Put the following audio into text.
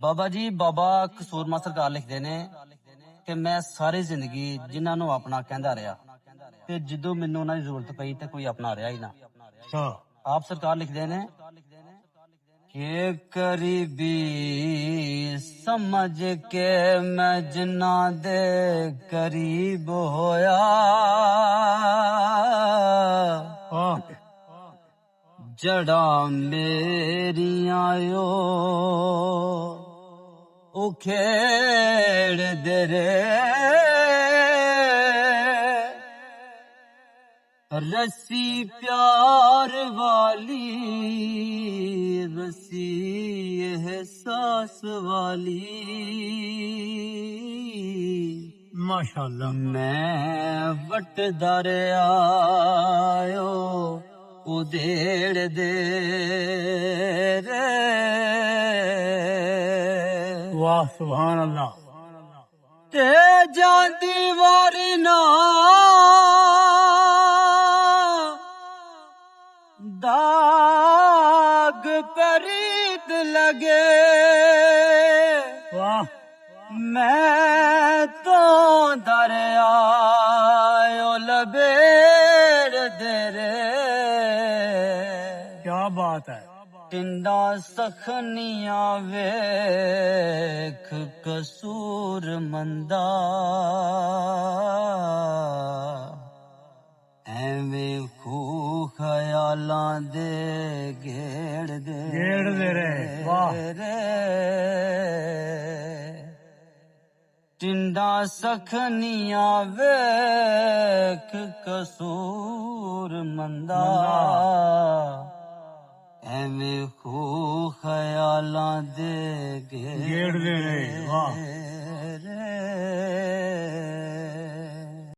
ਬਾਬਾ ਜੀ, ਬਾਬਾ ਕਸੂਰਮਾ ਸਰਕਾਰ ਲਿਖਦੇ ਨੇ ਕਿ ਮੈਂ ਸਾਰੀ ਜ਼ਿੰਦਗੀ ਜਿਨ੍ਹਾਂ ਨੂੰ ਆਪਣਾ ਕਹਿੰਦਾ ਰਿਹਾ ਤੇ ਜਦੋਂ ਮੈਨੂੰ ਉਹਨਾਂ ਦੀ ਜ਼ਰੂਰਤ ਪਈ ਤੇ ਕੋਈ ਆਪਣਾ ਰਿਹਾ ਹੀ ਨਾ। ਅੱਛਾ ਆਪ ਸਰਕਾਰ ਲਿਖਦੇ ਨੇ ਕਿ ਕਰੀਬੀ ਸਮਝ ਕੇ ਮੈਂ ਜਿਨ੍ਹਾਂ ਦੇ ਕਰੀਬ ਹੋਇਆ, ਵਾਹ ਜੜਾਂ ਮੇਰੀਆਂ ਉਹ ਖੇਡਦੇ ਰੇ, ਰੱਸੀ ਪਿਆਰ ਵਾਲੀ, ਰੱਸੀ ਅਹਿਸਾਸ ਵਾਲੀ, ਮਾਸ਼ਾਅੱਲਾ ਮੈਂ ਵੱਟਦਾ ਰਿਹਾ ਉਧੇੜਦੇ ਰੇ। ਵਾਹ ਸੁਭਾਨ ਅੱਲਾਹ। ਤੇ ਜਾਂਦੀ ਵਾਰੀ ਨਾ ਦਾਗ ਪਰੀਤ ਲਗੇ, ਵਾਹ ਮੈਂ ਤੋਂ ਦਰਿਆ ਲਬੇੜ ਦੇ ਰੇ। ਕੀ ਬਾਤ ਹੈ। ਟਿੰਡਾ ਸਖਨੀਆਂ ਵੇਖ ਕਸੂਰ ਮੰਦਾ, ਐਵੇਂ ਖੂ ਖਿਆਲਾਂ ਦੇ ਗੇੜਦੇ ਰਹੇ। ਵਾਹ ਟਿੰਡਾ ਸਖਨੀਆਂ ਵੇਖ ਕਸੂਰ ਮੰਦਾ, ਐਵੇਂ ਖੂ ਖਿਆਲਾਂ ਦੇ ਗੇੜਦੇ ਰਹੇ। ਵਾਹ